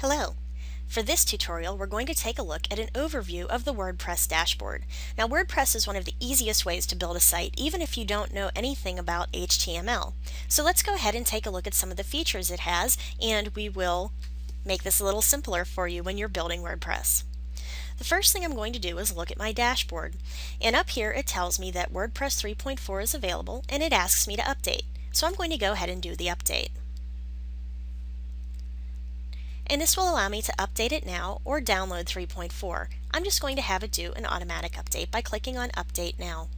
Hello! For this tutorial, we're going to take a look at an overview of the WordPress dashboard. Now, WordPress is one of the easiest ways to build a site, even if you don't know anything about HTML. So let's go ahead and take a look at some of the features it has, and we will make this a little simpler for you when you're building WordPress. The first thing I'm going to do is look at my dashboard. And up here it tells me that WordPress 3.4 is available, and it asks me to update. So I'm going to go ahead and do the update. And this will allow me to update it now or download 3.4. I'm just going to have it do an automatic update by clicking on Update Now.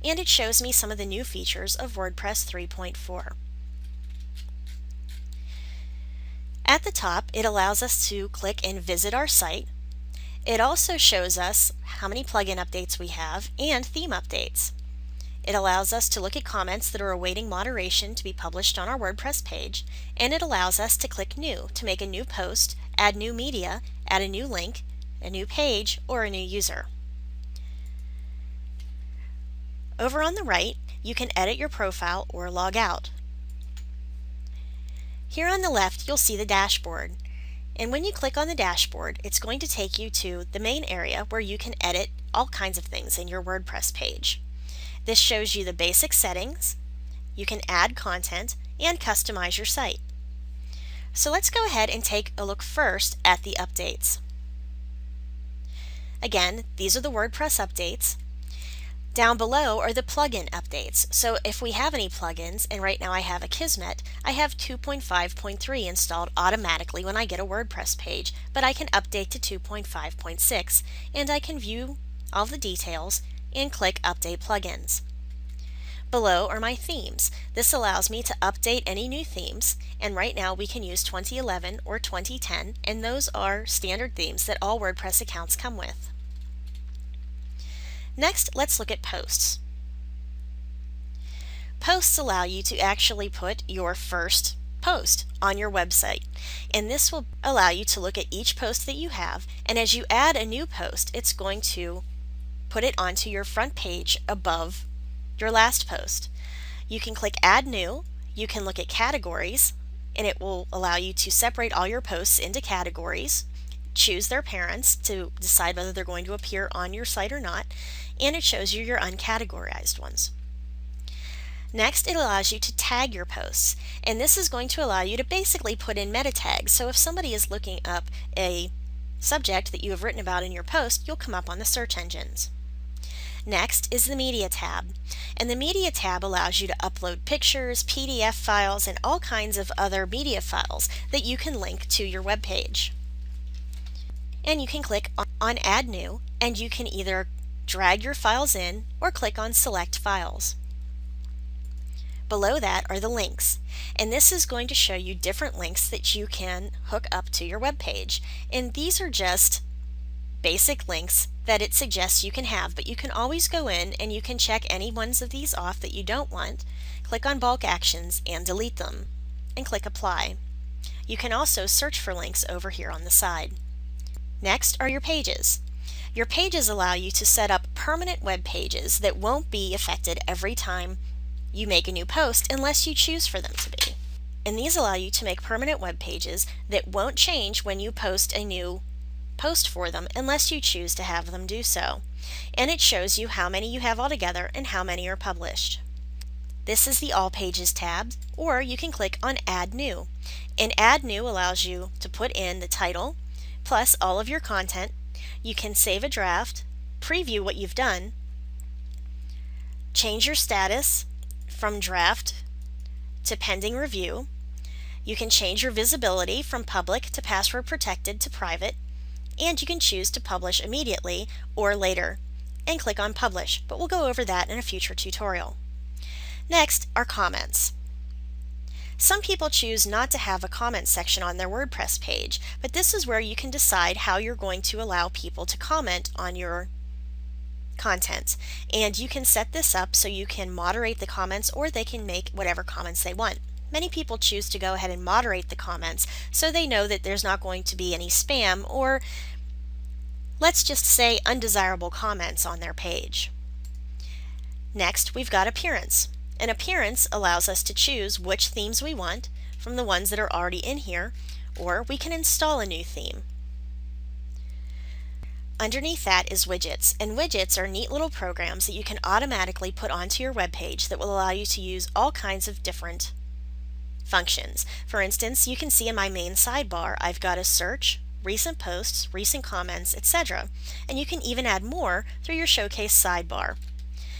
And it shows me some of the new features of WordPress 3.4. At the top, it allows us to click and visit our site. It also shows us how many plugin updates we have and theme updates. It allows us to look at comments that are awaiting moderation to be published on our WordPress page, and it allows us to click New to make a new post, add new media, add a new link, a new page, or a new user. Over on the right, you can edit your profile or log out. Here on the left, you'll see the dashboard. And when you click on the dashboard, it's going to take you to the main area where you can edit all kinds of things in your WordPress page. This shows you the basic settings, you can add content, and customize your site. So let's go ahead and take a look first at the updates. Again, these are the WordPress updates. Down below are the plugin updates. So if we have any plugins, and right now I have Akismet, I have 2.5.3 installed automatically when I get a WordPress page, but I can update to 2.5.6, and I can view all the details and click Update Plugins. Below are my themes. This allows me to update any new themes, and right now we can use 2011 or 2010, and those are standard themes that all WordPress accounts come with. Next, let's look at posts. Posts allow you to actually put your first post on your website, and this will allow you to look at each post that you have, and as you add a new post, it's going to put it onto your front page above your last post. You can click Add New, you can look at categories, and it will allow you to separate all your posts into categories, choose their parents to decide whether they're going to appear on your site or not, and it shows you your uncategorized ones. Next, it allows you to tag your posts, and this is going to allow you to basically put in meta tags. So if somebody is looking up a subject that you have written about in your post, you'll come up on the search engines. Next is the Media tab, and the Media tab allows you to upload pictures, PDF files, and all kinds of other media files that you can link to your web page. And you can click on Add New, and you can either drag your files in or click on Select Files. Below that are the links, and this is going to show you different links that you can hook up to your web page, and these are just basic links that it suggests you can have, but you can always go in and you can check any ones of these off that you don't want, click on bulk actions and delete them, and click apply. You can also search for links over here on the side. Next are your pages. Your pages allow you to set up permanent web pages that won't be affected every time you make a new post unless you choose for them to be. And these allow you to make permanent web pages that won't change when you post a new post for them unless you choose to have them do so. And it shows you how many you have altogether and how many are published. This is the All Pages tab, or you can click on Add New. And Add New allows you to put in the title plus all of your content. You can save a draft, preview what you've done, change your status from draft to pending review. You can change your visibility from public to password protected to private, and you can choose to publish immediately or later and click on Publish, but we'll go over that in a future tutorial. Next are comments. Some people choose not to have a comment section on their WordPress page, but this is where you can decide how you're going to allow people to comment on your content. And you can set this up so you can moderate the comments, or they can make whatever comments they want. Many people choose to go ahead and moderate the comments so they know that there's not going to be any spam or, let's just say, undesirable comments on their page. Next, we've got appearance. An appearance allows us to choose which themes we want. from the ones that are already in here, or we can install a new theme. Underneath that is widgets, and widgets are neat little programs that you can automatically put onto your web page that will allow you to use all kinds of different functions. For instance, you can see in my main sidebar I've got a search, recent posts, recent comments, etc. And you can even add more through your showcase sidebar.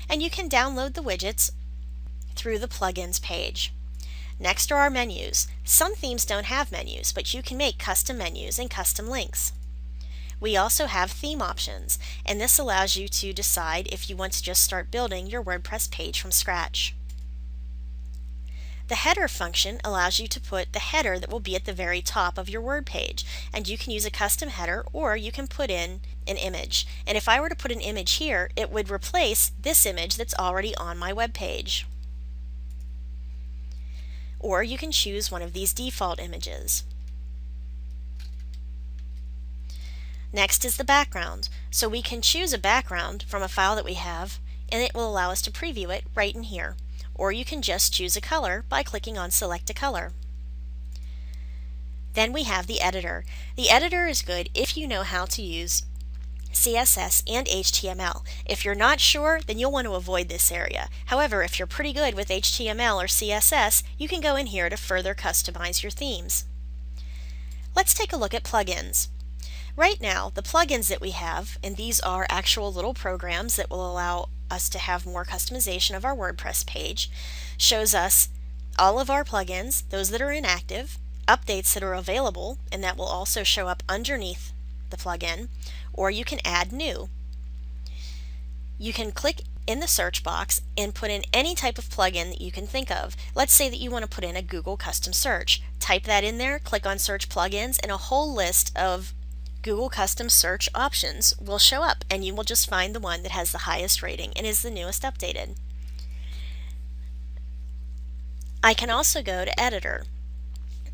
And you can download the widgets through the plugins page. Next are our menus. Some themes don't have menus, but you can make custom menus and custom links. We also have theme options, and this allows you to decide if you want to just start building your WordPress page from scratch. The header function allows you to put the header that will be at the very top of your Word page, and you can use a custom header or you can put in an image. And if I were to put an image here, it would replace this image that's already on my web page. Or you can choose one of these default images. Next is the background. So we can choose a background from a file that we have, and it will allow us to preview it right in here. Or you can just choose a color by clicking on Select a Color. Then we have the editor. The editor is good if you know how to use CSS and HTML. If you're not sure, then you'll want to avoid this area. However, if you're pretty good with HTML or CSS, you can go in here to further customize your themes. Let's take a look at plugins. Right now, the plugins that we have, and these are actual little programs that will allow us to have more customization of our WordPress page, shows us all of our plugins, those that are inactive, updates that are available, and that will also show up underneath the plugin, or you can add new. You can click in the search box and put in any type of plugin that you can think of. Let's say that you want to put in a Google custom search. Type that in there, click on search plugins, and a whole list of Google custom search options will show up, and you will just find the one that has the highest rating and is the newest updated. I can also go to Editor.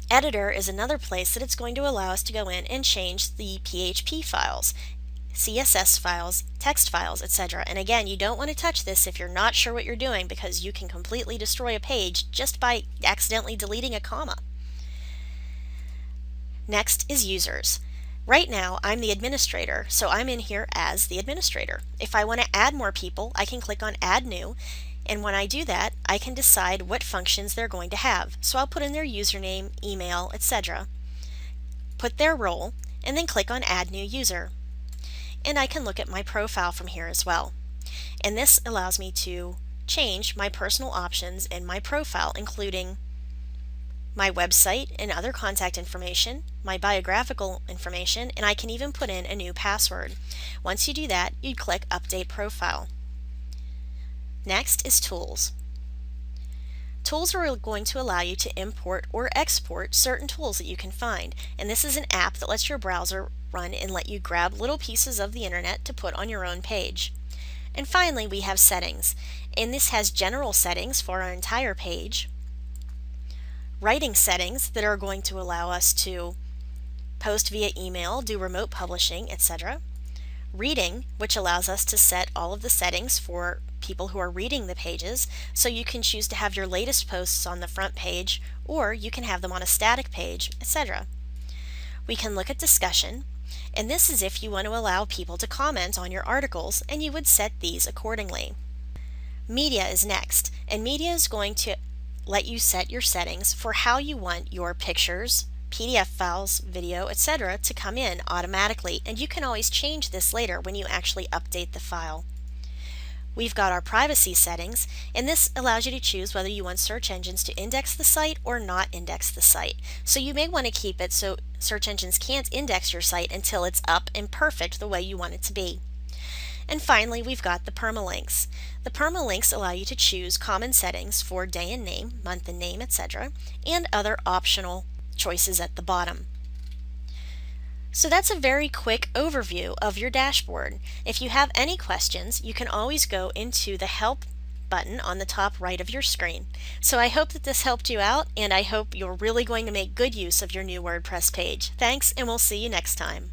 Editor is another place that it's going to allow us to go in and change the PHP files, CSS files, text files, etc. And again, you don't want to touch this if you're not sure what you're doing, because you can completely destroy a page just by accidentally deleting a comma. Next is users. Right now, I'm the administrator, so I'm in here as the administrator. If I want to add more people, I can click on Add New, and when I do that, I can decide what functions they're going to have. So I'll put in their username, email, etc., put their role, and then click on Add New User. And I can look at my profile from here as well. And this allows me to change my personal options in my profile, including my website and other contact information, my biographical information, and I can even put in a new password. Once you do that, you click Update Profile. Next is Tools. Tools are going to allow you to import or export certain tools that you can find, and this is an app that lets your browser run and let you grab little pieces of the internet to put on your own page. And finally, we have Settings, and this has general settings for our entire page, writing settings that are going to allow us to post via email, do remote publishing, etc. Reading, which allows us to set all of the settings for people who are reading the pages, so you can choose to have your latest posts on the front page, or you can have them on a static page, etc. We can look at discussion, and this is if you want to allow people to comment on your articles, and you would set these accordingly. Media is next, and media is going to let you set your settings for how you want your pictures, PDF files, video, etc. to come in automatically, and you can always change this later when you actually update the file. We've got our privacy settings, and this allows you to choose whether you want search engines to index the site or not index the site. So you may want to keep it so search engines can't index your site until it's up and perfect the way you want it to be. And finally, we've got the permalinks. The permalinks allow you to choose common settings for day and name, month and name, etc., and other optional choices at the bottom. So that's a very quick overview of your dashboard. If you have any questions, you can always go into the Help button on the top right of your screen. So I hope that this helped you out, and I hope you're really going to make good use of your new WordPress page. Thanks, and we'll see you next time.